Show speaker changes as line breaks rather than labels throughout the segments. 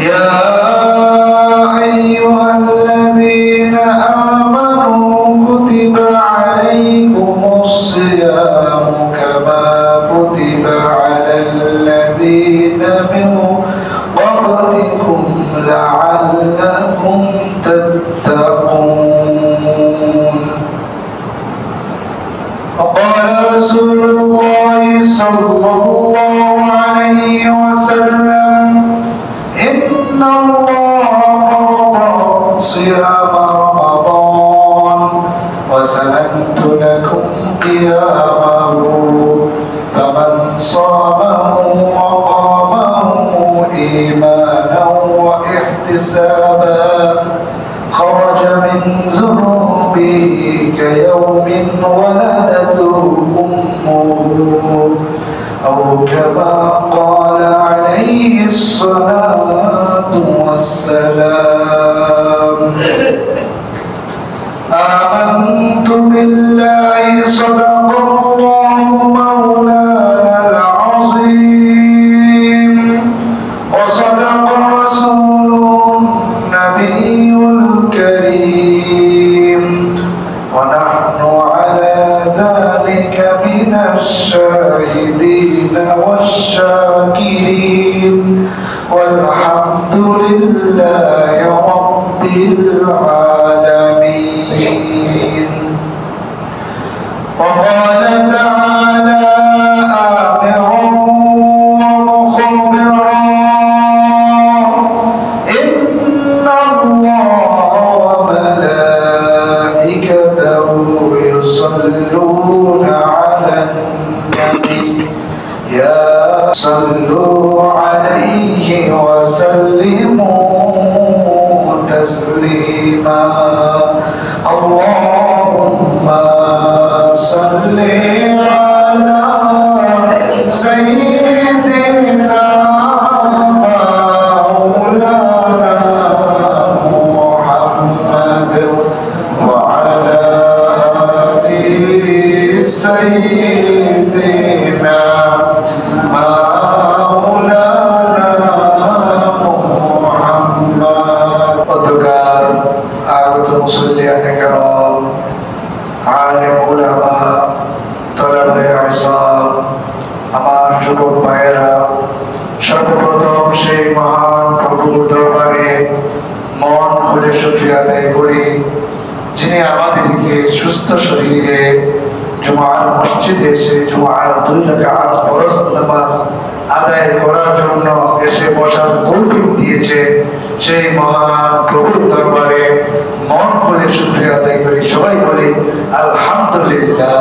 يا أيها الذين آمنوا كتب عليكم الصيام كما كتب على الذين من قبلكم لعلكم تتقون. وقال رسول الله صلى الله عليه وسلم إن الله فرض صيام رمضان وسننت لكم قيامه فمن صامه وقامه إيمانا واحتسابا خرج من ذنوبه كيوم ولدته أمه أو كما قال عليه الصلاة والسلام. آمنت بالله صدق الله مولانا العظيم وصدق رسوله النبي الكريم ونحن على ذلك من الشاهدين والشاكرين والحمد لله رب العالمين. وقال تعالى آمرا ومخبرا إن الله وملائكته يصلون على النبي يا صلوا عليه وسلموا تسليما. اللهم صل على سيدنا مولانا محمد وعلى آل سيدنا مولانا محمد. অতঃকার আগত মুসল্লিয়ান کرام আলেম উলামা তলাবে আহসান আমার যুবক ভাইয়েরা, সর্বপ্রথম সেই মহান প্রভুর দরবারে মন খুলে শুকরিয়া আদায় করি যিনি আমাদেরকে সুস্থ শরীরে জুমার মসজিদে এসে জুমার 2 রাকাত ফরজ নামাজ আদায় করার জন্য এসে বসার তৌফিক দিয়েছে। সেই মহান প্রভুর দরবারে মন খুলে শুকরিয়া আদায় করি। সবাই বলি আলহামদুলিল্লাহ।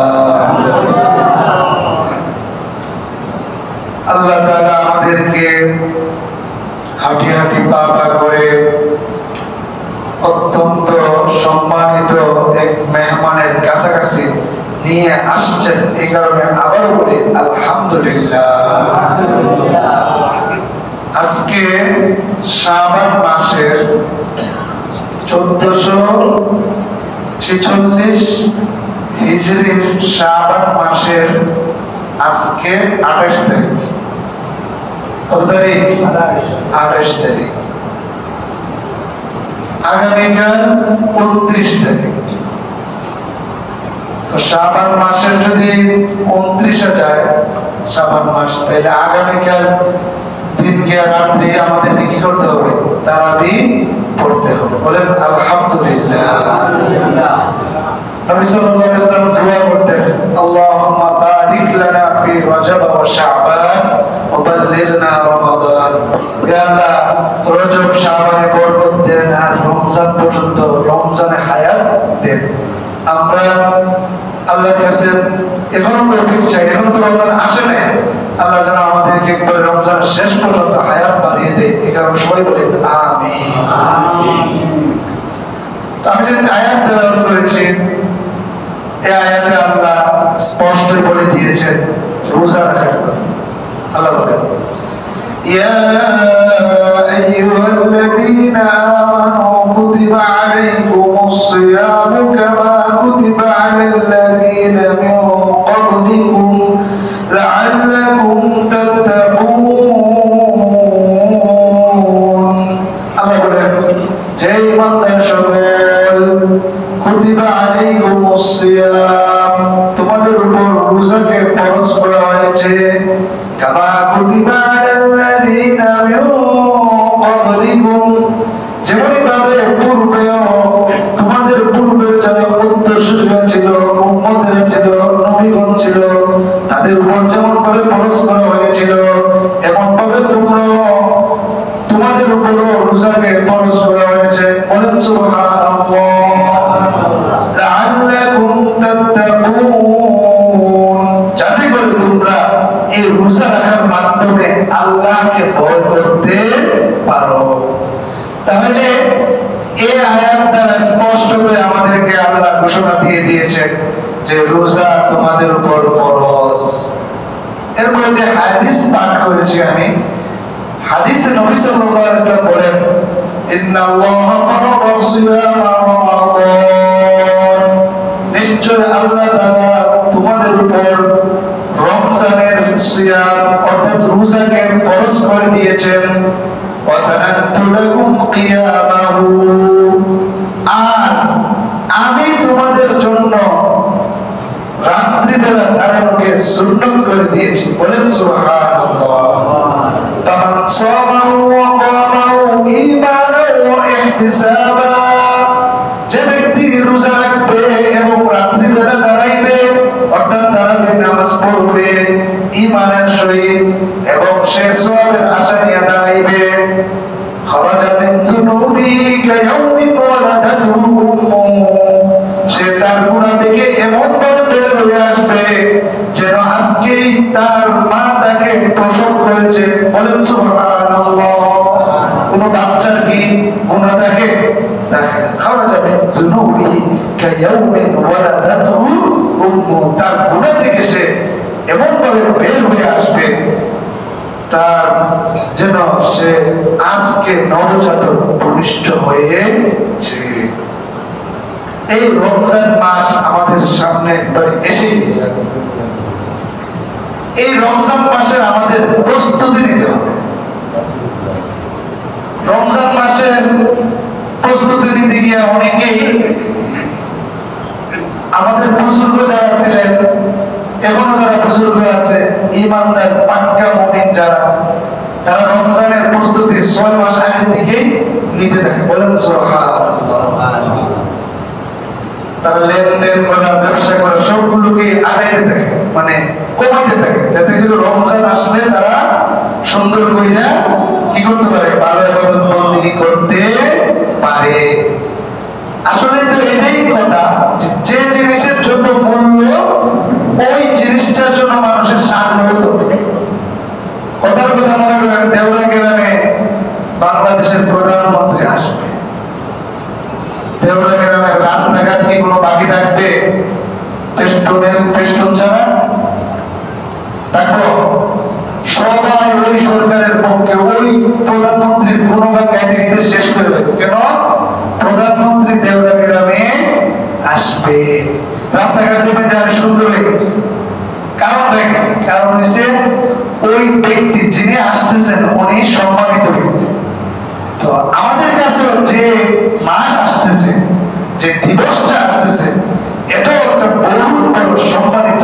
আল্লাহ তাআলা আমাদেরকে হাঁটি হাঁটি পা পা করে অত্যন্ত সম্মানিত এক মেহমানের কাছাকাছি নিয়ে আসছেন, এই কারণে আবার বলি আলহামদুলিল্লাহ। আজকে শাবান মাসের 1446 হিজরির শাবান মাসের আজকে 28 তারিখ। কত তারিখ? 28 তারিখ। আগামীকাল 29 তারিখ। তো শাবান মাসের যদি 29 যায় শাবান মাস, তাহলে আগামীকাল দিন গিয়া রাত্রি আমাদেরকে কি করতে হবে? তারাবি পড়তে হবে। বলেন আলহামদুলিল্লাহ। নবী সাল্লাল্লাহু আলাইহি ওয়াসাল্লাম দোয়া করতেন, আল্লাহুম্মা বারিক লানা ফি রজব ওয়া শাবান ওয়া বাল্লিগনা রমাদান। হে আল্লাহ, রজব শাবানে বরকত দেন আর রমজান পর্যন্ত রমজানে হায়াত দেন। আমরা আল্লাহর কাছে এখনো তৌফিক চাই, এখনো তো রমজান আসে নাই। আল্লাহ যেন আমাদেরকে একবার রমজান শেষ পর্যন্ত হায়াত বাড়িয়ে দেয়, এই কারণে সবাই বলেন আমিন। আমি যে আয়াত তেলাওয়াত করেছি, এই আয়াতে আল্লাহ স্পষ্ট বলে দিয়েছেন রোজা রাখার কথা। আল্লাহ বলেন, ইয়া আইয়ুহাল্লাযীনা আমানু কুতিবা আলাইকুমুস সিয়ামু কামা কুতিবা আলাল্লাযীনা মিন ক্বাবলিকুম লাআল্লাকুম তাত্তাকুন। কুতিবা আলাইকুমুস সিয়াম, তোমাদের উপর রোজাকে ফরজ করা হয়েছে, কামা কুতিবা আলাল্লাযীনা মিন ক্বাবলিকুম, যেমনি ভাবে পূর্বেও তোমাদের পূর্বের যারা উত্তরসূরিরা ছিল, উম্মতেরা ছিল, নবীগণ ছিল, তাদের উপর যেমন ভাবে ফরজ করা হয়েছিল, এমন ভাবে তোমাদের উপরও রোজাকে ফরজ করা হয়েছে। বলেন সুবহানাল্লাহ। লাআল্লাকুম তাত্তাকুন, যাতে করে তোমরা এই রোজা রাখার মাধ্যমে আল্লাহকে ভয় করতে পারো। তাহলে এই আয়াত দ্বারা স্পষ্টতই আমাদেরকে আল্লাহ ঘোষণা দিয়ে দিয়েছেন যে রোজা তোমাদের উপর ফরজ। এরপরে যে হাদিস পাঠ করেছি আমি, হাদিসে নবী সাল্লাল্লাহু আলাইহি ওয়াসাল্লাম বলেন, ইন্নাল্লাহা ফারাদা সিয়ামা রমাদান, নিশ্চয় আল্লাহ তাআলা তোমাদের উপর রমজানের সিয়াম অর্থাৎ রোজাকে ফরজ করে দিয়েছেন। ওয়াসানাতু লাকুম কিয়ামাহু, আর আমি তোমাদের জন্য রাত্রিবেলা দাঁড়ানোকে সুন্নাত করে দিয়েছি। বলেন সুবহানাল্লাহ। তামান সামাহু ওয়া কামাহু ঈমানান ওয়া ইহতিসাবা, যে ব্যক্তি রোজা রাখবে এবং রাত্রিবেলা দাঁড়াইবে অর্থাৎ তারাবির নামাজ পড়বে ঈমানের সহিত এবং সে সওয়াবের আশা নিয়ে দাঁড়াইবে, খারাজা মিন যুনুবি কায়াউমিন ওয়ালাদাতহু উম্মুহু, সে তার গুনাহ থেকে এমন ভাবে বের হয়ে আসবে যেন আজকেই তার মা তাকে প্রসব করেছে। বলেন সুবহানাল্লাহ। কোন বাচ্চার কি গুনাহ থাকে? খারাজা মিন যুনুবি কায়াউমিন ওয়ালাদাতহু উম্মুহু, তার গুনাহ থেকে সে এমন ভাবে বের হয়ে আসবে তার যেন সে আজকে নবজাতক ভূমিষ্ঠ হয়েছে। এই রমজান মাস আমাদের সামনে একবার এসে গেছে। এই রমজান মাসের আমাদের প্রস্তুতি নিতে হবে। রমজান মাসের প্রস্তুতি নিতে গিয়ে অনেকেই আমাদের বুজুর্গ যারা ছিলেন, এখনো যারা বুজুর্গ আছে, ইমানদার পাক্কা মুমিন যারা, তারা রমজানের প্রস্তুতি 6 মাস আগে থেকে নিতে থাকে। বলেন সুবহানাল্লাহ। তারা লেনদেন করা, ব্যবসা করা সবগুলোকে আগাইতে থাকে, মানে কমাইতে থাকে, যাতে করে রমজান আসলে তারা সুন্দর কইরা কি করতে পারে, ভালো ইবাদত বন্দেগী করতে পারে। আসলে তো এটাই কথা, যে জিনিসের যত মূল্য ওই জিনিসটার জন্য মানুষের সাহায্য হতো। কথার কথা মনে করেন, দেওয়া গ্রামে বাংলাদেশের প্রধানমন্ত্রী আসবে, দেওয়া গ্রামের রাস্তাঘাট কি কোনো বাকি থাকবে ফেস্টুন ছাড়া? থাকবো? সবাই ওই সরকারের পক্ষে ওই প্রধানমন্ত্রীর গুণগান গাইতে গাইতে শেষ করে দেবে। কেন? প্রধানমন্ত্রী দেওয়া গ্রামে আসবে, রাস্তাঘাট দেখবে যে সুন্দর হয়ে গেছে। কারণ দেখেন, কারণ হচ্ছে ওই ব্যক্তি যিনি আসতেছেন উনি সম্মানিত ব্যক্তি। তো আমাদের কাছে যে মাস আসতেছে, যে দিবসটা আসতেছে, এটাও একটা বহুত বড় সম্মানিত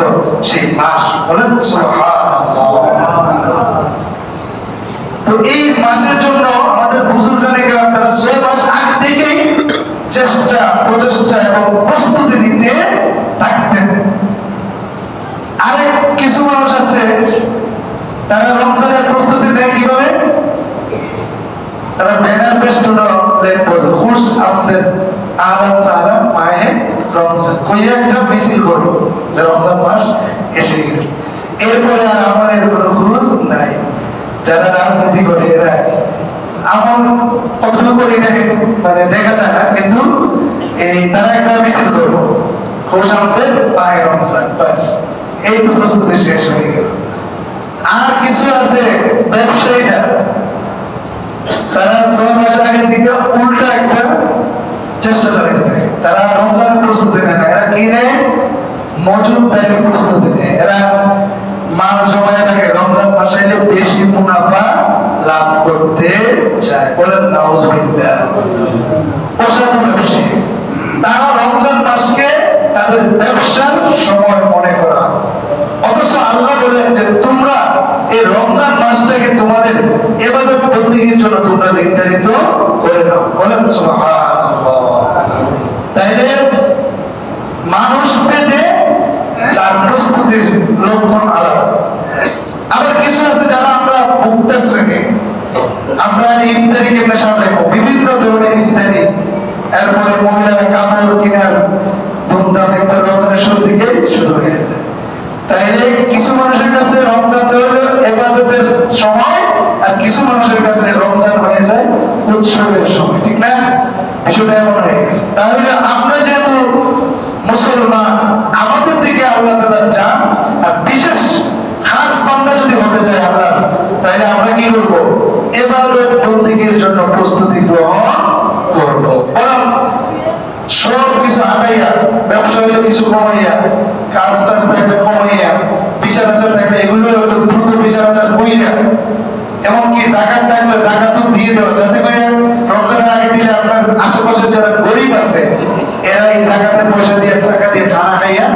সেই মাস। বলেন সুবহানাল্লাহ। তো এই মাসের জন্য আমাদের বুজুর্গানে গেলাম, তারা 6 মাস আগে থেকেই চেষ্টা, প্রচেষ্টা এবং প্রস্তুতি নিতে থাকতেন। আরেক কিছু মানুষ আছে, তারা রমজানের প্রস্তুতি নেয় কিভাবে? তারা ব্যানার ফেস্টুন লিখবো, খুশ আমাদের আহলান সাহলান মাহে রমজান, কইয়া একটা মিছিল করবো যে রমজান মাস এসে গেছে। এরপরে আর আমাদের কোনো খোঁজ নাই। যারা রাজনীতি করে এরা আমার কতটুকু করে এটাকে মানে দেখা যায় না, কিন্তু এই তারা একটা মিছিল করবো, খুশ আমাদের মাহে রমজান, বাস এই তো প্রস্তুতি শেষ হয়ে গেল। আর কিছু আছে ব্যবসায়ী যারা, তারা 6 মাস আগে থেকে উল্টা একটা চেষ্টা চালাতে থাকে। তারা রমজানের প্রস্তুতি নেয় না, এরা কি নেয়? মজুদদারি প্রস্তুতি নেয়। এরা মাল জমায় রাখে, রমজান মাসে বেশি মুনাফা লাভ করতে চায়। বলেন নাউজুবিল্লাহ। অসাধু ব্যবসায়ী, তারা রমজান মাস তাদের ব্যবসার সময় মনে করা। অথচ আল্লাহ বলেন যে তোমরা এই রমজান মাসটাকে তোমাদের ইবাদত বন্দেগীর জন্য তোমরা নির্ধারিত করে নাও। বলেন সুবহানাল্লাহ। তাইলে মানুষ পেতে তার প্রস্তুতির লক্ষণ আলাদা। আবার কিছু আছে যারা আমরা ভোক্তা শ্রেণী, আমরা ইফতারি কেমনে সাজাইবো, বিভিন্ন ধরনের ইফতারি, এরপরে মহিলারা কাপড় কেনার ধুমধাম একবার রমজানের শুরুর দিকে শুরু হয়ে যায়। তাইলে কিছু মানুষের কাছে রমজান হলো ইবাদতের সময়, আর কিছু মানুষের কাছে রমজান হয়ে যায় উৎসবের সময়, ঠিক না? বিষয়টা এমন হয়ে গেছে। তাহলে আমরা যেহেতু মুসলমান, আমাদের দিকে আল্লাহ তাআলা চান, আর বিশেষ খাস বান্দা যদি হতে চায় আল্লাহ, তাহলে আমরা কি করব? ইবাদত বন্দেগীর জন্য প্রস্তুতি গ্রহণ করব। বরং সব কিছু আগাইয়া, ব্যবসা হইলে কিছু কমাইয়া, কাজ টাজ থাকলে কমাইয়া, বিচার আচার থাকলে এগুলো একটু দ্রুত বিচার আচার কইরা, এমনকি জাকাত থাকলে জাকাতও দিয়ে দেওয়া, যাতে করে রমজানের আগে দিলে আপনার আশেপাশে যারা গরিব আছে এরা এই জাকাতের পয়সা দিয়ে, টাকা দিয়ে খানা খাইয়া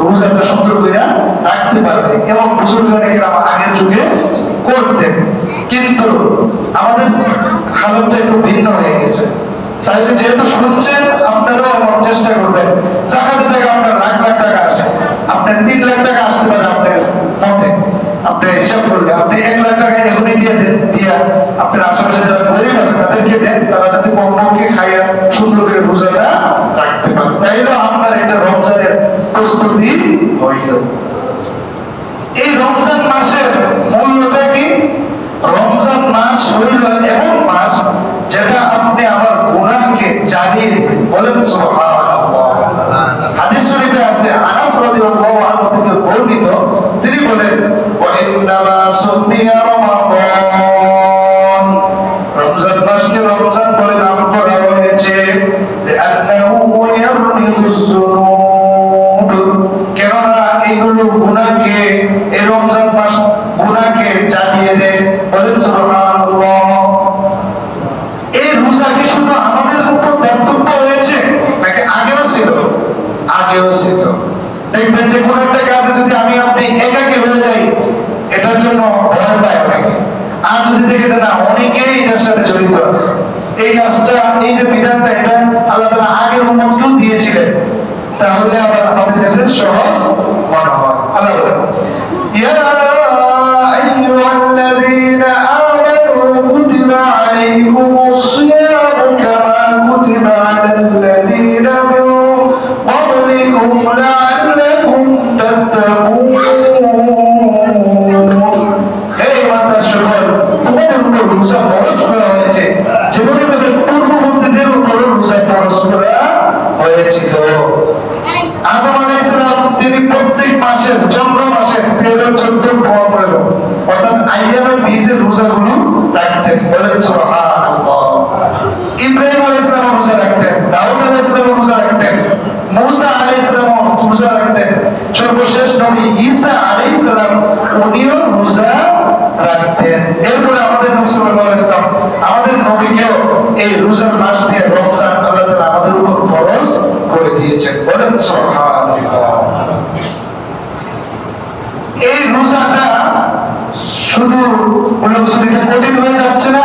রোজাটা সুন্দর কইরা রাখতে পারবে। এবং বুজুর্গরা আগের যুগে করতেন। কিন্তু আমাদের হালতটা একটু ভিন্ন হয়ে গেছে। তাহলে যেহেতু শুনছেন, আপনারাও আমার চেষ্টা করবেন। জাকাতের টাকা আপনার লাখ লাখ টাকা আসে, আপনার 3 লাখ টাকা আসতে পারে আপনার মতে। আপনি হিসাব করলে আপনি 1 লাখ টাকা এখনই দিয়ে দেন, দিয়া আপনার আশেপাশে যারা গরিব আছে তাদেরকে দেন, তারা যাতে কমপক্ষে খাইয়া সুন্দর করে রোজাটা রাখতে পারে। তাইলে আপনার এটা রমজানের প্রস্তুতি হইল। এই রমজান মাসের মূল্যটা কি? রমজান মাস হইল এমন মাস যেটা আপনি আমার গুনাহকে জানিয়ে দিবেন। বলেন সুবহানাল্লাহ। হাদিস শরীফে আছে, আনাস রাদিয়াল্লাহু আনহু থেকে বর্ণিত, তিনি বলেন ওয়া ইন্নামা সুমিয়া রমাদান, রমজান মাসকে রমজান বলে নাম করা হয়েছে লিআন্নাহু ইয়ারমিদুজ যুনুব, কেননা এইগুলো গুনাহকে, এই রমজান মাস গুনাহকে জানিয়ে দেয়। বলেন সুবহানাল্লাহ। এই রোজা কি শুধু আমাদের উপর দায়িত্ব হয়েছে নাকি আগেও ছিল? আগেও ছিল। দেখবেন যে কোন একটা কাজে যদি আমি আপনি একাকী হয়ে যাই, এটার জন্য ভয় পায় অনেকে। আর যদি দেখে যে না অনেকেই এটার সাথে জড়িত আছে, এই কাজটা, এই যে বিধানটা, এটা আল্লাহ তাআলা আগের উম্মতকেও দিয়েছিলেন, তাহলে আবার আমাদের কাছে সহজ মনে হয়। আল্লাহ বলেন ইয়া আইয়ুহাল্লাযীনা আমানু কুতিবা আলাইকুমুস সিয়ামু কামা কুতিবা আলাল্লাযীনা মিন ক্বাবলিকুম লাআল্লাকুম তাত্তাকুন। হে ইমানদার সকল, তোমাদের উপর রোজা ফরজ করা হয়েছে যেভাবে তোমাদের পূর্ববর্তীদের উপর রোজা ফরজ করা হয়েছিল। আদম আলাইহিস সালাম তিনি প্রত্যেক মাসের চন্দ্র মাসের 13, 14, 15 অর্থাৎ আইয়ামে বীজের রোজাগুলো রাখতেন। বলেন সুবহানাল্লাহ। ইব্রাহিম আলাইহিস সালাম রোজা রাখতেন, দাউদ আলাইহিস সালাম রোজা রাখতেন, মুসা আলাইহিস সালাম রোজা রাখতেন, সর্বশেষ নবী ঈসা আলাইহিস সালাম উনিও রোজা রাখতেন। এরপরে আমাদের নবী সাল্লাল্লাহু আলাইহি ওয়াসাল্লাম, আমাদের নবীকেও এই রোজার মাস দিয়ে রমজান আল্লাহ তাআলা আমাদের উপর ফরজ করে দিয়েছেন। বলেন সুবহানাল্লাহ। এই রোজাটা শুধু কোনো কিছুটা কঠিন হয়ে যাচ্ছে না।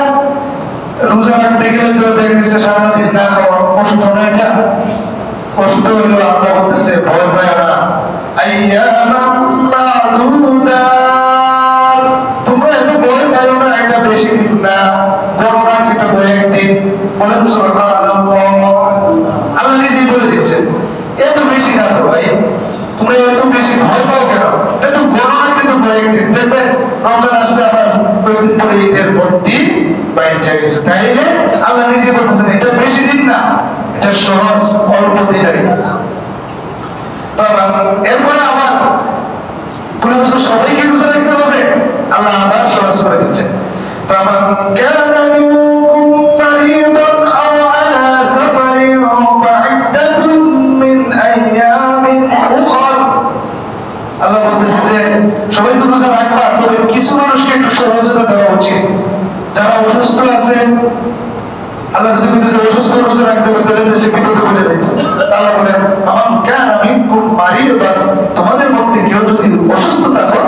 রোজা রাখতে গেলে তো দেখা যাচ্ছে সারা দিন না খাওয়া কষ্ট না, এটা কষ্ট হইলো। আল্লাহ বলতেছে ভয় পায় না, আইয়ামাম মা'দুদাত, তোমরা এত ভয় পাও না, এটা বেশি দিন না, গণনাকৃত কয়েকদিন। বলেন সুবহানাল্লাহ। আল্লাহ নিজেই বলে দিচ্ছেন এত বেশি না তো ভাই, তোমরা এত বেশি ভয় পাও কেন? এটা তো গণনাকৃত কয়েকদিন। দেখবেন রমজান আসছে, আবার কয়েকদিন পরে ঈদের বন্টি বাইরে গেছে। তাইলে আল্লাহ নিজে বলতেছেন এটা বেশি দিন না, এটা সহজ অল্প দিনই। এরপরে আবার কোন কিছু সবাইকে রোজা রাখতে হবে, আল্লাহ আবার সহজ করে দিচ্ছেন। فمن كان منكم مريضا أو على سفر فعدة من أيام أخر। আল্লাহ বলতেছে যে সবাই তো রোজা রাখবা, তবে কিছু মানুষকে একটু সহজতা দেওয়া উচিত। যারা অসুস্থ আছে আল্লাহ যদি বলতেছে অসুস্থ রোজা রাখতে হবে তাহলে সে বিপদে পড়ে যাচ্ছে। আল্লাহ বলেন আমার কেন আমি কোন মারি তোমাদের মধ্যে কেউ যদি অসুস্থ থাকো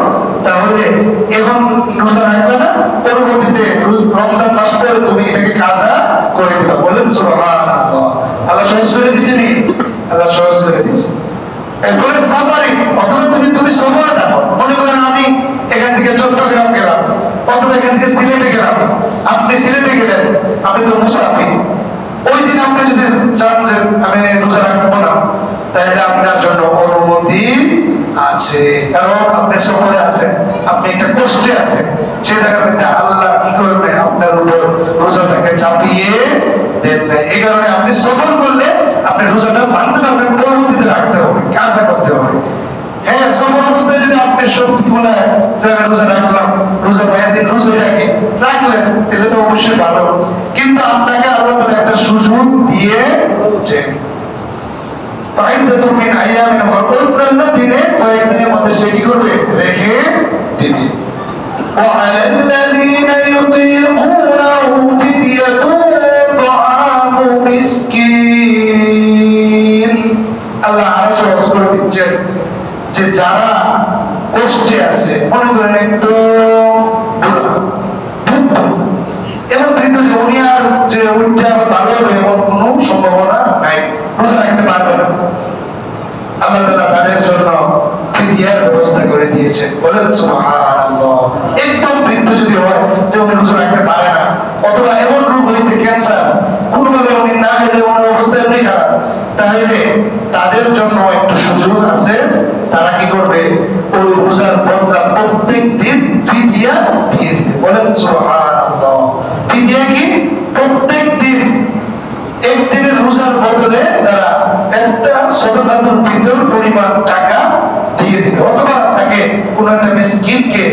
তাহলে এখন রোজা রাখবে না, পরবর্তীতে রমজান মাস পরে তুমি এটাকে কাজা করে দিবা। বলেন সুবহানাল্লাহ। আল্লাহ সহজ করে দিয়েছে নি? আল্লাহ সহজ করে দিয়েছে। এরপরে সাফারি, অথবা যদি তুমি সফরে থাকো, মনে করেন আমি এখান থেকে চট্টগ্রাম গেলাম অথবা এখান থেকে সিলেটে গেলাম, আপনি সিলেটে গেলেন, আপনি তো মুসাফির, ওই দিন আপনি যদি চান যে আমি রোজা রাখবো না তাহলে আপনার জন্য অনুমতি আছে, কারণ আপনি সফরে আছেন, আপনি একটা কষ্টে আছেন, সেই জায়গাতে আল্লাহ কি করবে আপনার উপর রোজাটাকে চাপিয়ে দেবে। এই কারণে আপনি সফর করলে আপনি রোজাটা বাঁধতে পারবেন, পরবর্তীতে রাখতে হবে, কাজটা করতে হবে। হ্যাঁ, সফর অবস্থায় যদি আপনি শক্তি বলে রোজা রাখলাম, রোজা দিন রোজা রাখলেন তাহলে তো অবশ্যই ভালো, কিন্তু আপনাকে আল্লাহ তাআলা একটা সুযোগ দিয়েছেন। ফাইদাতুম মিন আইয়ামিন অন্যান্য দিনে কয়েকদিনের মধ্যে সে কি করবে রেখে দিবে। وعلى الذين يطيقونه فدية طعام مسكين। আল্লাহ আরো সহজ করে দিচ্ছেন যে যারা কষ্টে আছে, মনে করেন একদম বৃদ্ধ, এমন বৃদ্ধ যে উনি আর যে উঠতে আবার ভালো হবে এমন কোনো সম্ভাবনা নাই, রোজা রাখতে পারবে না, আল্লাহ তাআলা তাদের জন্য ফিদিয়ার ব্যবস্থা করে দিয়েছেন। বলেন সুবহানাল্লাহ। একদম বৃদ্ধ যদি হয় যে উনি রোজা রাখতে পারে না, অথবা এমন রোগ হয়েছে ক্যান্সার, কোনোভাবে উনি না খেলে ওনার অবস্থা এমনি খারাপ, তাহলে তাদের জন্য একটু সুযোগ আছে, তারা কি করবে ওই রোজার বদলা প্রত্যেক দিন ফিদিয়া দিয়ে দিবে। বলেন সুবহানাল্লাহ। ফিদিয়া কি? প্রত্যেক দিন একদিনের রোজার বদলে তারা একটা সদকাতুল ফিতর পরিমাণ টাকা দিয়ে দিবে, অথবা তাকে কোন একটা মিসকিনকে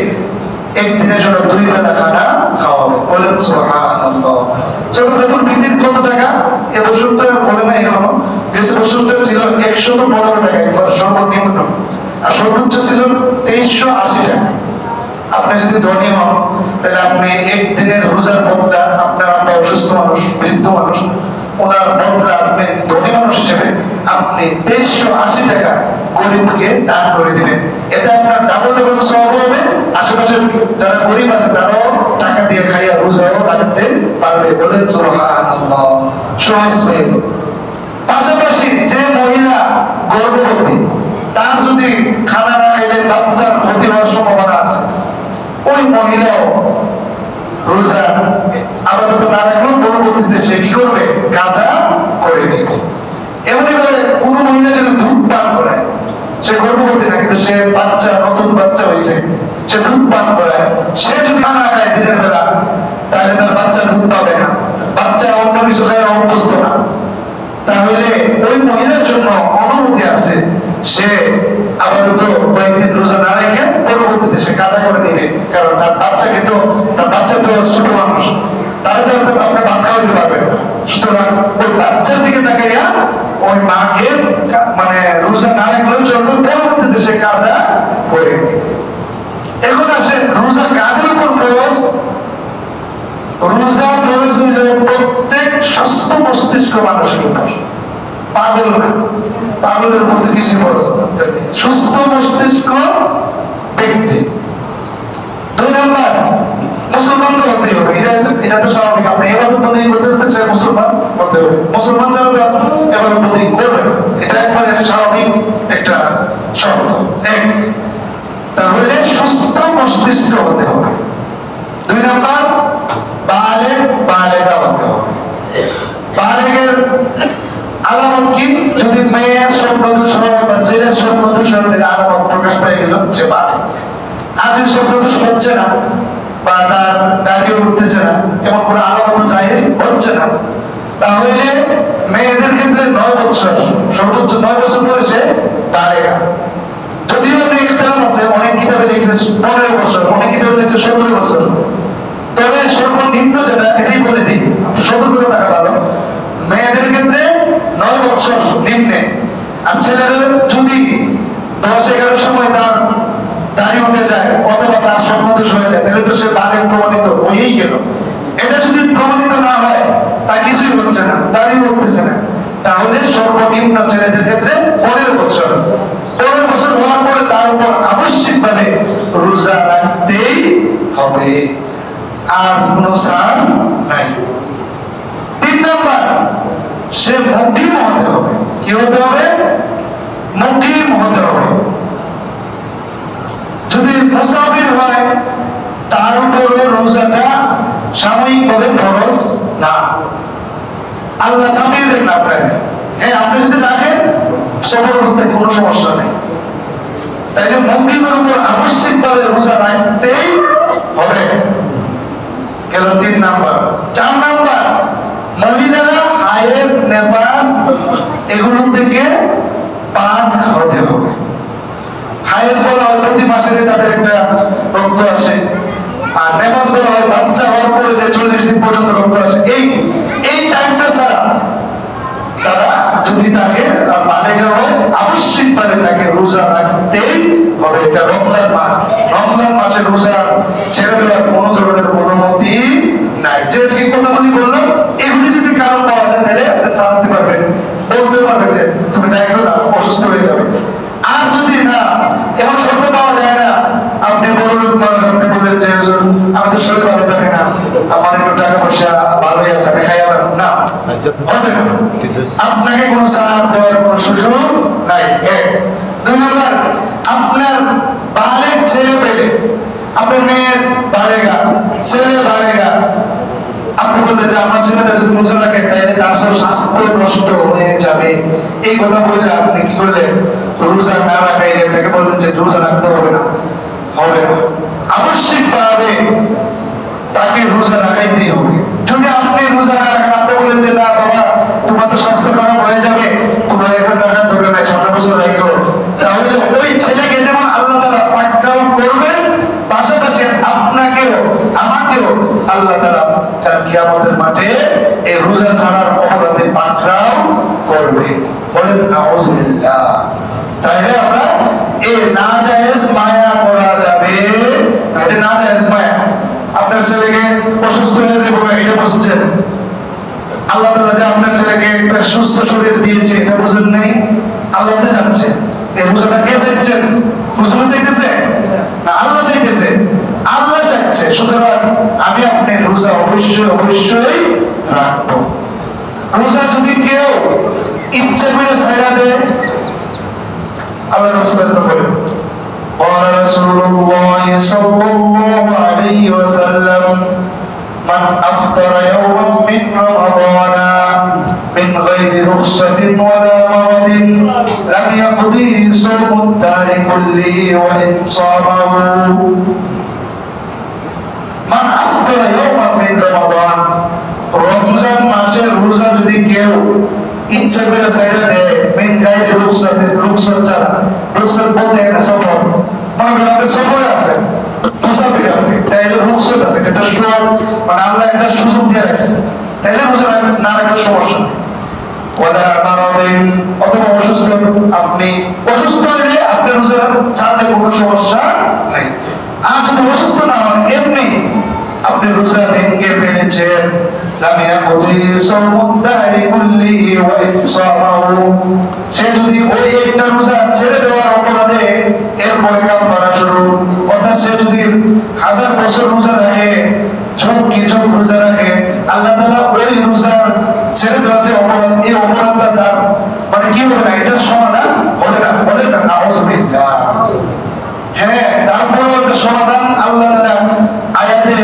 একদিনের জন্য 2 বেলা খানা খাওয়াবে। বলেন সুবহানাল্লাহ। সদকাতুল ফিতর কত টাকা? এবছর তো বলে না, এখনো গেছে বছরটা ছিল 115 টাকা একবার সর্বনিম্ন, আর সর্বোচ্চ ছিল 2380 টাকা। আপনি যদি ধনী হন তাহলে আপনি একদিনের রোজার বদলা, আপনার আব্বা অসুস্থ মানুষ, বৃদ্ধ মানুষ, ওনার বদলা আপনি ধনী মানুষ হিসেবে আপনি 2380 টাকা গরিবকে দান করে দিবেন। এটা আপনার ডাবল ডাবল সওয়াব হবে, আশেপাশের যারা গরিব আছে তারাও টাকা দিয়ে খাইয়া রোজাও রাখতে পারবে। বলেন সুবহানাল্লাহ। সহজ হয়ে পাশাপাশি যে মহিলা গর্ভবতী, তার যদি খানা না খাইলে বাচ্চার ক্ষতি হওয়ার সম্ভাবনা আছে, ওই মহিলাও রোজা আপাতত না রাখলেও পরবর্তীতে সে কি করবে কাজা করে নেবে। এমনি ভাবে কোন মহিলা যদি দুধ পান করে, সে গর্ভবতী না কিন্তু সে বাচ্চা, নতুন বাচ্চা হয়েছে, সে দুধ পান করে, সে যদি খানা খায় দিনের বেলা তাহলে তার বাচ্চা দুধ পাবে না, বাচ্চা অন্য কিছু খায় অভ্যস্ত না, তাহলে ওই মহিলার জন্য অনুমতি আছে, সে আপাতত কয়েকদিন রোজা না রেখে পরবর্তীতে সে কাজা করে নিবে, কারণ তার বাচ্চাকে তো, তার বাচ্চা তো ছোট মানুষ, তারা তো আপনার ভাত খাওয়াতে পারবেন না, সুতরাং ওই বাচ্চার দিকে তাকাইয়া ওই মাকে মানে রোজা না রাখলেও চলবে, পরবর্তীতে সে কাজা করে নিবে। এখন আসে রোজা কাদের উপর ফরজ? রোজা ফরজ হইল প্রত্যেক সুস্থ মস্তিষ্ক মানুষের উপর, পাগল না, পাগলের উপর তো কিছু ফরজ না, সুস্থ মস্তিষ্ক ব্যক্তি। 2 নাম্বার মুসলমান তো হতেই হবে, এটা তো স্বাভাবিক, আপনি ইবাদত বন্দেগী করতে হলে সে মুসলমান হতে হবে, মুসলমান ছাড়া তো ইবাদত বন্দেগী করবে না, এটা একবার স্বাভাবিক একটা শর্ত। এক, তাহলে সুস্থ মস্তিষ্ক হতে হবে। 2 নাম্বার বালেগ, বালেগা হতে হবে। বালেগের আলামত কি? যদি মেয়ের স্বপ্ন দূষণ বা ছেলের স্বপ্ন দূষণের আলামত প্রকাশ পেয়ে গেল, সে বালেগ। আর যদি স্বপ্ন দূষণ হচ্ছে না বা তার দাঁড়িয়ে উঠতেছে না, এমন কোনো আলামত জাহির হচ্ছে না, তাহলে মেয়েদের ক্ষেত্রে 9 বছর, সর্বোচ্চ 9 বছর বয়সে বালেগা। যদিও অনেক ইখতিলাফ আছে, অনেক কিতাবে লিখছে 15 বছর, অনেক কিতাবে লিখছে 17 বছর, তবে সর্বনিম্ন যেটা এটাই বলে দিই, সতর্কতা থাকা ভালো, মেয়েদের ক্ষেত্রে 9 বছর নিম্নে, আর ছেলেদের যদি 10-11 সময় তার দাড়ি উঠে যায় অথবা তার স্বপ্নদোষ হয়ে যায়, তাহলে তো সে বালেগ প্রমাণিত হয়েই গেল। এটা যদি প্রমাণিত না হয় তা কিছুই হচ্ছে না, দাঁড়িয়ে উঠতেছে না, তাহলে সর্বনিম্ন ছেলেদের ক্ষেত্রে 15 বছর। 15 বছর হওয়ার পরে তার উপর আবশ্যিকভাবে রোজা রাখতেই হবে, আর কোনো ছাড় নাই। 3 নাম্বার, সে মুকিম হতে হবে। কি হতে হবে? মুকিম হতে হবে। যদি মুসাফির হয় তার উপর রোজাটা সাময়িকভাবে ফরজ না, আল্লাহ চাপিয়ে দেন না আপনাকে। হ্যাঁ, আপনি যদি রাখেন সফর অবস্থায় কোনো সমস্যা নেই, তাইলে মুকিমের উপর আবশ্যিকভাবে রোজা রাখতেই হবে। গেল 3 নাম্বার। 4 নাম্বার, মহিলারা হায়েজ নেফাস এগুলো থেকে পাক হতে হবে। হায়েজ বলা হয় প্রতি মাসে যে তাদের একটা রক্ত আসে, আর নেফাস বলা হয় বাচ্চা হওয়ার পরে যে 40 দিন পর্যন্ত রক্ত আসে। এই টাইমটা ছাড়া তারা যদি তাকে বালেগা হয় আবশ্যিকভাবে তাকে রোজা রাখতেই হবে। এটা রমজান মাস, রমজান মাসে রোজা ছেড়ে দেওয়ার কোনো ধরনের অনুমতি নাই। যে ঠিক কথাগুলি বললাম এগুলি যদি কারণ পাওয়া যায় তাহলে আপনি জানতে পারবেন, বলতে পারবেন যে তুমি দেখো না অসুস্থ হয়ে যাবে। আর যদি না এমন শর্ত পাওয়া যায় না, আপনি বলুন মানুষ, আপনি বললেন যে আমি তো শরীর ভালো থাকে না, আমার একটু টাকা পয়সা ভালোই আছে, আমি খাই আবার না, হবে না। আপনাকে কোনো সাহায্য দেওয়ার কোনো সুযোগ নাই। 2 নম্বর, আপনার বালেগ ছেলে পেলে, আপনার মেয়ের বালেগা, ছেলে বালেগা, আপনি বললেন যে আমার ছেলেটা যদি রোজা রাখে তাহলে তার সব স্বাস্থ্য নষ্ট হয়ে যাবে, এই কথা বলে আপনি কি করলেন? রোজা না রাখাইলে তাকে বললেন যে রোজা রাখতে হবে না, হবে না। আবশ্যিকভাবে তাকে রোজা রাখাইতেই হবে। যদি আপনি রোজা না রাখেন, আপনি বলেন যে না বাবা তোমার তো স্বাস্থ্য খারাপ হয়ে যাবে, তোমার এখন রাখার দরকার নাই, 17 বছর রাখো, তাহলে ওই ছেলেকে যেমন আল্লাহ তাআলা পাকড়াও করবেন, পাশাপাশি আপনাকেও আমাকেও আল্লাহ তাআলা কাল কিয়ামতের মাঠে এই রোজা ছাড়ার অপরাধে পাকড়াও করবে। বলেন নাউযুবিল্লাহ। তাইলে আমরা এই নাজায়েজ মায়া করা যাবে না, এটা নাজায়েজ মায়া। আপনার ছেলেকে অসুস্থ হয়ে যাবে এটা বুঝছেন, আল্লাহ তাআলা যে আপনার ছেলেকে একটা সুস্থ শরীর দিয়েছে এটা বুঝেন নাই, আল্লাহ তো জানছে। এই রোজাটা কে চাইছেন? রসূল চাইতেছে না, আল্লাহ চাইতেছে, আল্লাহ চাইছে। সুতরাং আমি আপনি রোজা অবশ্যই রাখবো। রোজা যদি কেউ ইচ্ছা করে ছাইড়া দেয়, আল্লাহ রাসূল বলেন قال رسول الله صلى الله عليه وسلم من أفطر يوما من رمضان من غير رخصة ولا مرض لم يقضه صوم الدهر كله وإن صامه من أفطر يوما من رمضان রমজান মাসের রোজা যদি কেউ ইচ্ছা করে ছাইড়া দেয়, মিন গায়রি রুখসাতিন, রুখসাত ছাড়া, রুখসাত বলতে একটা সফর, মনে করেন আপনি সফরে আছেন, মুসাফির আপনি, তাইলে রুখসাত আছে, এটা সুযোগ, মানে আল্লাহ একটা সুযোগ দিয়ে রাখছে, তাইলে রোজা না রাখলে সমস্যা নেই। ওয়ালা মারাদিন, অথবা অসুস্থ, আপনি অসুস্থ হলে আপনি রোজা ছাড়লে কোনো সমস্যা নেই। আর যদি অসুস্থ না হন, এমনি আপনি রোজা ভেঙে ফেলেছেন, সে যদি ওই একটা রোজা ছেড়ে দেওয়ার অপরাধে এরপরে কাফারা শুরু, অর্থাৎ সে যদি 1000 বছর রোজা রাখে, ঝুঁকি রোজা রাখে, আল্লাহ তাআলা ওই রোজা ছেড়ে দেওয়ার যে অপরাধ, এই অপরাধটা তার মানে কি হবে না, এটার সমাধান হবে না। বলে না নাউযুবিল্লাহ। হ্যাঁ, তারপরেও একটা সমাধান আল্লাহ তাআলা আয়াতে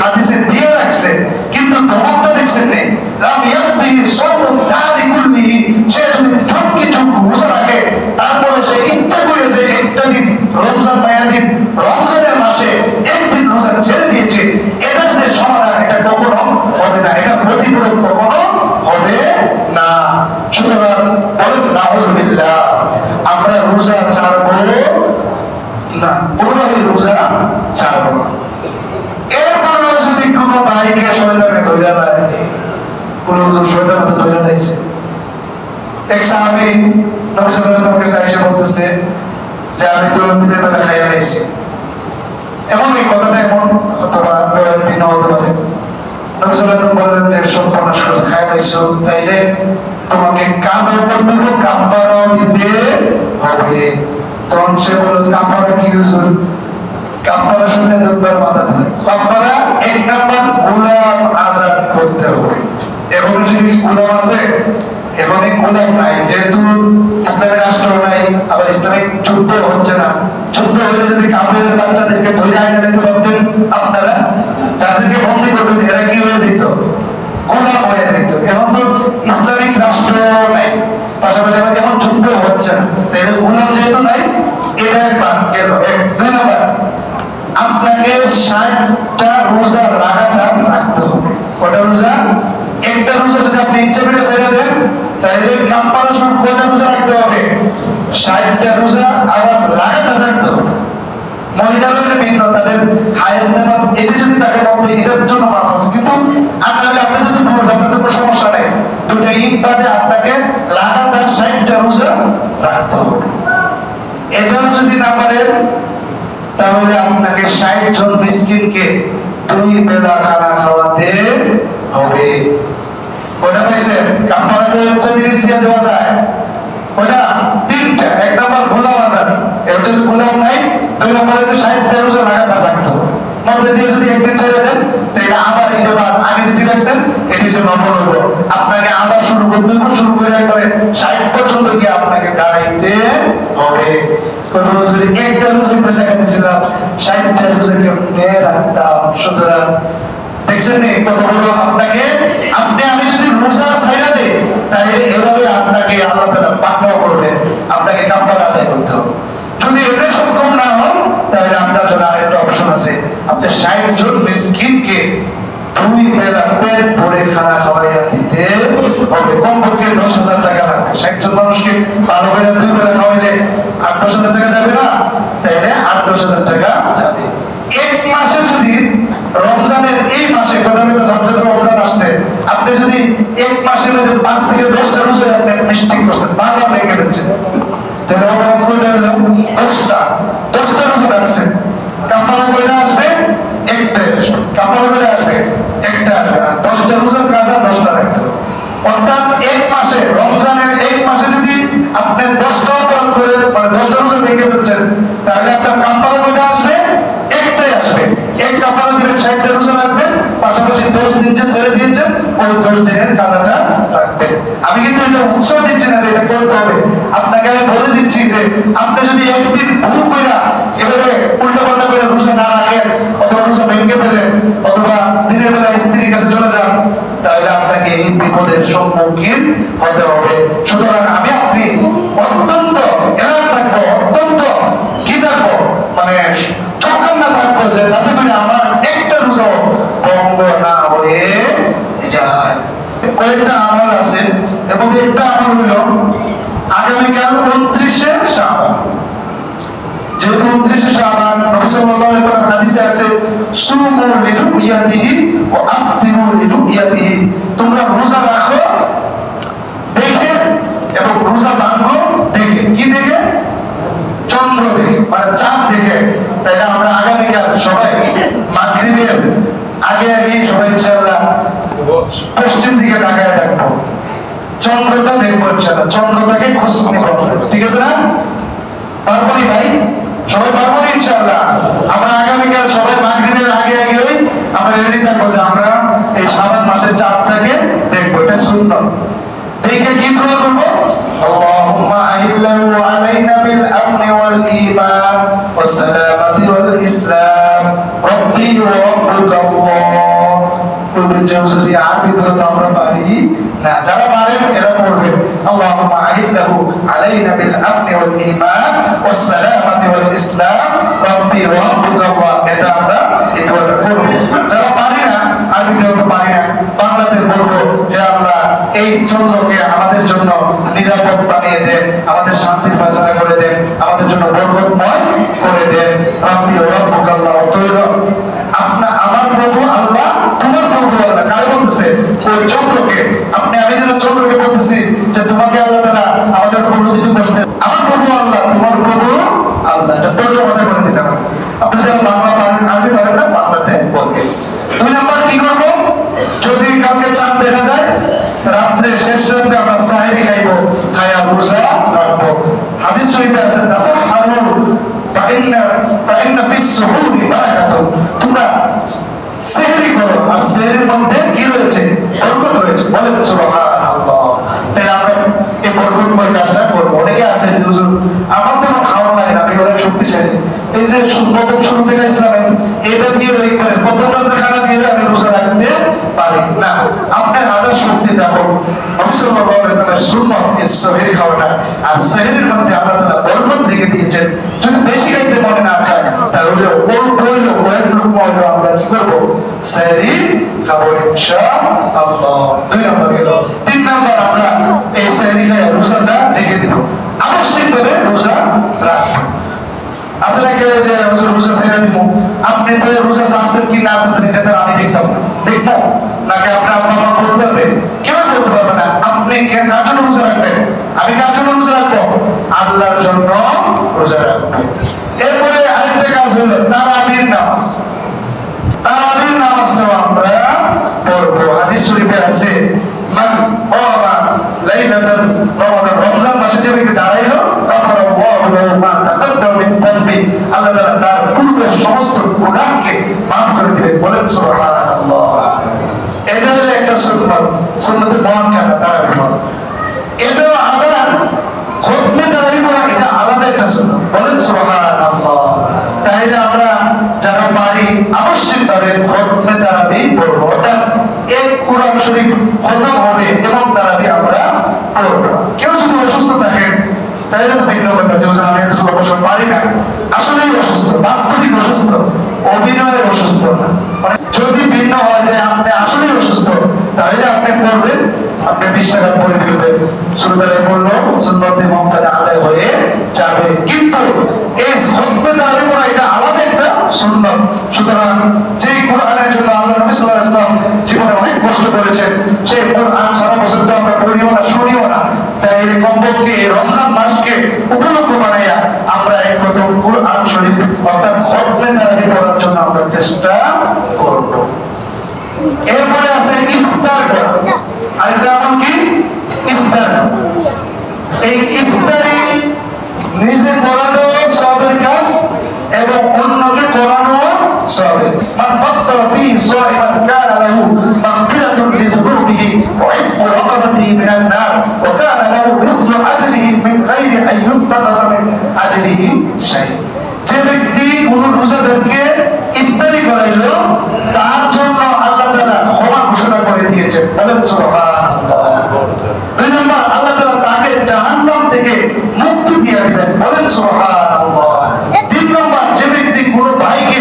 হাদিসে দিয়ে রাখছে, কিন্তু ধমকটা দেখছেন নেই। লাম ইয়াকদি সাওমুদ দারি কুল্লিহি, সে যদি ঝুঁকি রোজা রাখে, তারপরে সে ইচ্ছা করে যে একটা দিন রমজান মায়া দিন, রমজানের মাসে একদিন রোজা ছেড়ে দিয়েছে, এটা যে সমাধান, এটা কখনো হবে না, এটা ক্ষতিপূরণ কখনো হবে না। সুতরাং বলেন নাউযুবিল্লাহ, আমরা রোজা ছাড়বো না, কোনোভাবে রোজা ছাড়বো না। এরপরেও যদি কোনো ভাইকে শয়তানে ধরে নেয়, কোনো শয়তান তো ধরে নিয়েছে, এক সাহাবী নবী সাল্লাল্লাহু আলাইহি ওয়াসাল্লামের কাছে এসে বলতেছে যে আমি তো দিনের বেলা খাইয়া নিয়েছি, এবং এই কথাটা এমন অথবা ভিন্ন হতে পারে নবী সাল্লাল্লাহু আলাইহি ওয়াসাল্লাম বললেন যে সর্বনাশ করে খাইছো তাইলে তোমাকে কাজও করতে হবে কাফারাও দিতে হবে। তখন সে বলল কাফারা কি হুজুর? কাফারা শুনে দুবার মাথা ধরে। কাফারা এক নাম্বার গোলাম আজাদ করতে হবে। এখন যদি গোলাম আছে এখন গোলাম নাই, যেহেতু ইসলামিক রাষ্ট্র নাই, আবার ইসলামিক যুদ্ধ হচ্ছে না, যুদ্ধ হলে যদি কাফের বাচ্চাদেরকে ধরে আইনে নিতে পারতেন আপনারা, যাদেরকে বন্দী করবেন এরা কি হয়ে যেত? গোলাম হয়ে যেত। এখন তো ইসলামিক রাষ্ট্র নাই, পাশাপাশি এখন যুদ্ধ হচ্ছে না, তাই গোলাম যেহেতু নাই এরা একবার গেল। এক দুই নাম্বার আপনাকে 60টা রোজা লাগাতার রাখতে হবে। কটা রোজা? একটা রোজা যদি আপনি ইচ্ছা করে ছেড়ে দেন তাহলে কাফারা সহ কয়টা রোজা রাখতে হবে? 60টা রোজা আবার লাগাতার রাখতে হবে। মহিলাদের ভিন্ন, তাদের হায়েজ নামাজ এটা যদি তাকে বলতে এটার জন্য মাফ আছে, কিন্তু আপনাকে আপনি যদি বলতে আপনার তো কোনো সমস্যা নেই, দুটা ঈদ বাদে আপনাকে লাগাতার 60টা রোজা রাখতে হবে। এটাও যদি না পারেন তাহলে আপনাকে 60 জন মিসকিনকে 2 বেলা খানা খাওয়াতে হবে। ওটা পাইছেন? কাফারাতে একটা জিনিস দিয়ে দেওয়া যায়, ওটা 3টা। এক নাম্বার গোলাম আজাদ, এর যদি গোলাম নাই, 2 নাম্বার হচ্ছে 60টা রোজা লাগাতার রাখতে হবে। মধ্যে দিয়ে যদি একদিন ছেড়ে দেন তাহলে আবার এটা বাদ আগে যদি রাখছেন এটি হচ্ছে নফল হলো, আপনাকে আবার শুরু করতে হবে। শুরু করে একবারে 60 পর্যন্ত গিয়ে আপনাকে দাঁড়াইতে হবে। কোন যদি একটা রোজা পেশা দিয়েছিলাম 60টা রোজা কেমনে রাখতাম। সুতরাং দেখছেন কত বড় আপনাকে, আপনি আমি যদি রোজা ছাইড়া দেই তাহলে এভাবে আপনাকে আল্লাহ তাআলা পাকড়াও করবেন, আপনাকে কাফারা আদায় করতে হবে। যদি এটা সক্ষম না হন তাহলে আপনার জন্য আরেকটা অপশন আছে, আপনি 60 জন মিসকিনকে 2 বেলা পেট ভরে খানা খাওয়াইয়া দিতে হবে। কমপক্ষে 10,000 টাকা লাগবে। 60 জন মানুষকে ভালো করে 2 বেলা খাওয়াইলে 8-10,000 টাকা যাবে না? তাইলে 8-10,000 টাকা যাবে। এক মাসে যদি রমজানের এই মাসে রমজান আসছে, আপনি যদি এক মাসে 5 থেকে 10টা রোজা আপনি মিস্টেক করছেন, বারবার ভেঙে ফেলছেন, তাহলে অপরাধ কয়টা হলো? 10টা রোজা রাখছেন। কাফারা কয়টা আসবে? একটা আসবে। কাফারা কয়টা আসবে? একটা আসবে। আর 10টা রোজার কাজা 10টা রাখতে হবে। অর্থাৎ এক মাসে, রমজানের এক মাসে যদি আপনি 10টা অপরাধ করে মানে 10টা রোজা ভেঙে ফেলছেন তাহলে আপনার কাফারা কয়টা আসবে? একটাই আসবে। এক কাফারা দিলে 60টা রোজা রাখবেন, পাশাপাশি 10 দিন যে ছেড়ে দিয়েছেন ওই 10 দিনের কাজাটা রাখবেন। আমি কিন্তু এটা উৎসাহ দিচ্ছি না যে এটা করতে হবে, আপনাকে আমি বলে দিচ্ছি যে আপনি যদি একদিন ভুল কইরা এভাবে উল্টাপাল্টা করে রোজা না রাখেন, অথবা রোজা ভেঙে ফেলেন, অথবা দিনের বেলা স্ত্রীর কাছে চলে যান, তাহলে আপনাকে এই বিপদের সম্মুখীন হতে হবে। সুতরাং আমি আপনি অত্যন্ত এলার্ট থাকবো, অত্যন্ত কি থাকবো, মানে চৌকান্না থাকবো যে তাতে করে আমার একটা রোজা ভঙ্গ না হয়ে যায়। কয়েকটা আমল আছে এবং একটা আমল হলো আগামীকাল 29শে শাবান। যেহেতু 29শে শাবান নবী সাল্লাল্লাহু আলাইহি ওয়াসাল্লাম হাদিসে আছে সুমু লিরুয়াতিহি ওয়া আফতিরু লিরুয়াতিহি, তোমরা রোজা রাখো দেখে এবং রোজা ভাঙো দেখে। কি দেখে? চন্দ্র দেখে, মানে চাঁদ দেখে। তাই আমরা আগামীকাল সবাই মাগরিবের আগে আগে সবাই ইনশাআল্লাহ পশ্চিম দিকে তাকায় থাকবো, চন্দ্রটা দেখবো ইনশাআল্লাহ, চন্দ্রটাকে খোঁজ নিব। ঠিক আছে না? পারবনি ভাই? সবাই পারবনি ইনশাআল্লাহ? আমরা আগামীকাল সবাই মাগরিবের আগে আগে আমরা রেডি থাকবো যে আমরা এই শাবান মাসের চাঁদটাকে দেখবো। এটা সুন্নাত। দেখে কি দোয়া করবো? আল্লাহুম্মা আহিল্লাহু আলাইনা বিল আমনি ওয়াল ঈমান ওয়াস সালামাতি ওয়াল ইসলাম রাব্বি ওয়া রাব্বুকা আল্লাহ। যদি আরবি দোয়া তো আমরা পারি না, যারা পারেন এরা পড়বেন আল্লাহুম্মা আহিল্লাহু আলাইনা বিল আমনি ওয়াল ঈমান ওয়াস সালামাতি ওয়াল ইসলাম রাব্বি ওয়া রাব্বুকা আল্লাহ। এটা আমরা এই দোয়াটা করব। যারা পারি না, আরবি দোয়া তো পারি না, বাংলাতে বলবো হে আল্লাহ এই চন্দ্রকে আমাদের জন্য নিরাপদ বানিয়ে দেন, আমাদের শান্তির ফয়সালা করে দেন, আমাদের জন্য বরকতময় করে দেন। রাব্বি ওয়া রাব্বুকা আল্লাহ। আমার প্রভু আল্লাহ, তোমার প্রভু আল্লাহ। কার বলতেছে? ওই চন্দ্রকে। আমি যেন চন্দ্রকে বলতেছি যে তোমাকে আল্লাহ তাআলা আমাদের উপর রুজিত করছেন। আমার প্রভু আল্লাহ, তোমার প্রভু আল্লাহ। এটা তর্জমাটা করে দিতে হবে। আপনি যেন বাংলা পারেন, আরবি পারেন না, বাংলাতে বলবেন। 2 নাম্বার কি করবো? রাত্রে শেষ রাত্রে আমরা সাহেরি খাইবো, খায়া রোজা রাখবো। হাদিস শরীফে আছে তাসাহহারু ফাইন্না ফিস-সুহুরি বারাকাতুন, তোমরা সেহরি করো, আর সেহরির মধ্যে কি রয়েছে? বরকত রয়েছে। বলেন সুবহানাল্লাহ। তাই আমরা এই বরকতময় কাজটা করবো। অনেকে আছে যে হুজুর আমার তো খাওয়া লাগে না, আমি অনেক শক্তিশালী, এই যে প্রথম শুরুতে খাইছিলাম এটা দিয়ে ওই করে প্রথম রাতের খানা দিয়ে আমি রোজা রাখতে পারি না। আপনার হাজার শক্তি দেখো, নবী সাল্লাল্লাহু আলাইহি ওয়াসাল্লামের সুন্নাত এই সেহরি খাওয়াটা, আর সেহরির মধ্যে আল্লাহ তাআলা বরকত রেখে দিয়েছেন। যদি বেশি খাইতে মনে না চায় তাহলে কয়েক লুকমা হইলো আমরা কি করবো? সেহরি খাবো ইনশাআল্লাহ। 2 নম্বর গেল। 3 নম্বর আমরা এই সেহরি খাওয়া রোজাটা রেখে দিব, আবশ্যকভাবে রোজা রাখবো। আসলে কেউ যে রোজা ছেড়ে দিব, আপনি তো রোজা ছাড়ছেন কি না ছাড়ছেন এটা তো আমি দেখতাম না, দেখতাম নাকি আপনার আব্বা মা বলতে পারবে? কেউ বলতে পারবে না। আপনি কার জন্য রোজা রাখবেন? আমি কার জন্য রোজা রাখবো? আল্লাহর জন্য রোজা রাখবো। এরপরে আরেকটা কাজ হলো তারাবির নামাজ। তারাবির নামাজটা আমরা পড়বো। হাদিস শরীফে আছে মান ক্বামা লাইলাতাল রমাদান, রমজান মাসে যে ব্যক্তি দাঁড়াইলো গাফারাল্লাহু লাহু মা তাকাদ্দামা মিন যানবি, আল্লাহ তাআলা তার পূর্বের সমস্ত গুনাহকে maaf করে দিবেন। বলেন সুবহানাল্লাহ। এটা হলো একটা সুন্নাত, সুন্নাতে মুআক্কাদা তারাবির। এটা আবার খুতমে তারাবি পড়া এটা আলাদা একটা সুন্নাত। বলেন সুবহানাল্লাহ। তাইলে আমরা যারা পারি অবশ্যইভাবে খুতমে তারাবি পড়বো। ওটা এক কোরআন শরীফ খতম হবে এবং তারাবি আমরা পড়বো। কেউ যদি অসুস্থ থাকেন তাহলে তো ভিন্ন কথা, যে আমি এত অবসর পারি না, আসলেই অসুস্থ, বাস্তবিক অসুস্থ, অভিনয়ের অসুস্থ না। যদি ভিন্ন হয় যে আপনি আসলেই অসুস্থ তাহলে আপনি পড়বেন, আপনি বিশ্বাস পড়ে ফেলবেন, শুরুতে বললো সুন্নতে মুআক্কাদা আদায় হয়ে যাবে। কিন্তু এই খুতমে তারাবি পড়া এটা আলাদা একটা সুন্নাত। সুতরাং যে কোরআনের জন্য আল্লাহ নবী সাল্লাল্লাহু আলাইহি ওয়াসাল্লাম জীবনে অনেক কষ্ট করেছেন, সেই কোরআন সারা বছর তো আমরা পড়িও না, শুনিও না, তাই এই কমপক্ষে রমজান মাসকে উপলক্ষ বানাইয়া আমরা এক খতম কোরআন শরীফ অর্থাৎ খুতমে তারাবি পড়ার জন্য আমরা চেষ্টা করব। এরপরে আছে ইফতার করা। আরেকটা নাম কি? ইফতার। এই ইফতারি নিজে করানো সবের কাজ এবং অন্যকে করানো সবের। মান ফাত্তারা ফি সাইমান কানা লাহু মাগফিরাতুন লিযুনুবিহি ওয়া ইতকু রাকাবাতিহি মিনান নার ওয়া কানা লাহু মিসলু আজরিহি মিন গায়রি আন ইউনতাকাসা মিন আজরিহি শাই। যে ব্যক্তি কোন রোজাদারকে ইফতারি করাইলো তার জন্য আল্লাহ তাআলা ক্ষমা ঘোষণা করে দিয়েছেন। বলেন সুবহানাল্লাহ। 2 নম্বর আল্লাহ তাআলা তাকে জাহান্নাম থেকে মুক্তি দিয়ে দিবেন। বলেন সুবহানাল্লাহ। 3 নম্বর যে ব্যক্তি কোন ভাইকে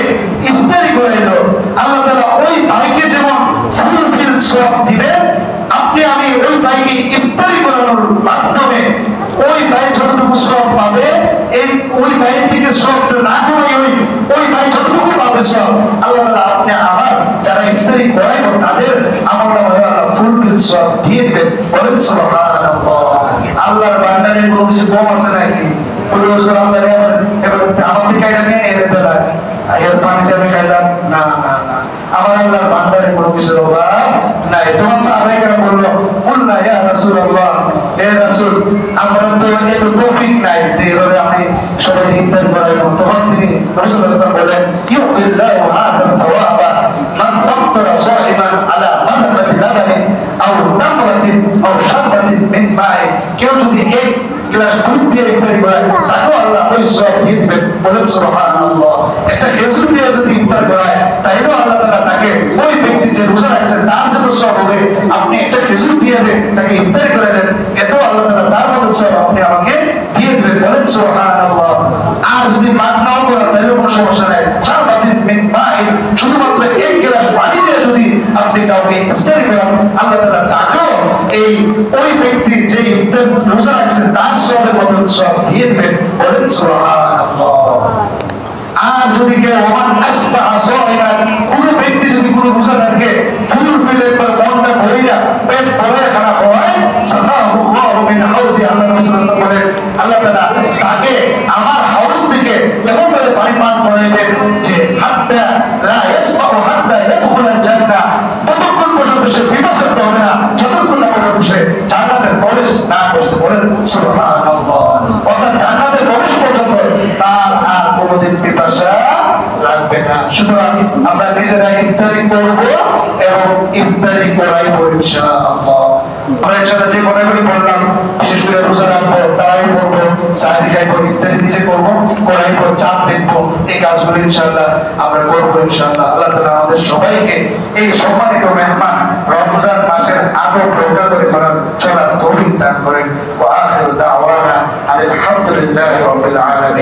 ইফতারি করাইলো আল্লাহ তাআলা ওই ভাইকে যেমন ফুলফিল সওয়াব দিবেন, আপনি আমি ওই ভাইকে ইফতারি করানোর মাধ্যমে ওই ভাই যতটুকু সওয়াব পাবে, এই ওই ভাই থেকে সওয়াব না করে ওই ভাই যতটুকু পাবে সওয়াব আল্লাহ তাআলা আপনি আমার যারা ইফতারি করাইবো তাদের আমলনামায় আল্লাহ ফুলফিল সওয়াব দিয়ে দিবেন। বলেন সুবহানাল্লাহ। আল্লাহর ভান্ডারে কোনো কিছু কম আছে নাকি? বলে হুজুর আল্লাহর এবারে আমাদের কাইরা নিয়ে এর দেলা এর পানি আমি খাইলাম না না না, আমার আল্লাহর ভান্ডারে কোনো কিছু অভাব নাই। তখন সাহাবায়ে কেরাম বলল কুলনা ইয়া রাসূলুল্লাহ, হে রাসূল আমরা তো এত তৌফিক নাই যে এভাবে আমি সবাই ইফতার করাবো। তখন তিনি রাসূলুল্লাহ সাল্লাল্লাহু আলাইহি ওয়াসাল্লাম বলেন ইউতিল্লাহু হাযা সাওয়াবা মান ফাত্তারা সাইমান আলা মাযহাবাতি লাবানিন আও তামরাতিন আও শারবাতিন মিন মাই। কেউ যদি এক গ্লাস দুধ দিয়ে ইফতারি করায় তাকেও আল্লাহ ওই সওয়াব দিয়ে দিবেন। বলেন সুবহানাল্লাহ। একটা খেজুর দিয়ে যদি ইফতার করায় তাইলেও আল্লাহ তাআলা তাকে ওই ব্যক্তি যে রোজা রাখছে তার যত সওয়াব হবে, আপনি একটা খেজুর দিয়ে তাকে ইফতারি করালেন, এটাও আল্লাহ তাআলা তার মত সওয়াব আপনি আমাকে দিয়ে দিবেন। বলেন সুবহানাল্লাহ। আর যদি মাগ নাও করেন তাহলে কোনো সমস্যা নাই। শারবাতিন মিন মাইন, শুধুমাত্র এক গ্লাস পানি দিয়ে যদি আপনি কাউকে ইফতারি করেন আল্লাহ তাআলা তাকেও এই ওই ব্যক্তি যে ইফতার রোজা রাখছে তার সওয়াবের মত সওয়াব দিয়ে দিবেন। বলেন সুবহানাল্লাহ। আর যদি কেউ ওমান আসবা সাইমান, কোন ব্যক্তি যদি কোন রোজাদারকে ফুলফিল একবার মনটা ভরিয়া পেট ভরে খানা খাওয়ায় সাতাহুল্লাহু মিন হাউজি, আল্লাহ নবী সাল্লাল্লাহু আলাইহি ওয়াসাল্লাম বলেন আল্লাহ তাআলা তাকে আমার হাউস থেকে এমন ভাবে পানি পান করাইবেন যে হাত্তা লা ইয়াসবাহু হাত্তা ইয়াদখুলাল জান্নাহ, ততক্ষণ পর্যন্ত সে বিপর্যস্ত হবে না যতক্ষণ না পর্যন্ত সে না। সুতরাং আমরা নিজেরা ইফতারি করব এবং ইফতারি করাইবো ইনশাআল্লাহ। আমরা ইনশাআল্লাহ যে কথাগুলি বললাম, বিশেষ করে রোজা রাখবো, তারাই করবো, সাহারি খাইবো, ইফতারি নিজে করবো, করাইবো, চাঁদ দেখবো, এই কাজগুলি ইনশাআল্লাহ আমরা করবো ইনশাআল্লাহ। আল্লাহ তাআলা আমাদের সবাইকে এই সম্মানিত মেহমান রমজান মাসের আদব রক্ষা করে চলার তৌফিক দান করেন। ওয়া আখিরু দাওয়ানা আলহামদুলিল্লাহি রাব্বিল আলামিন।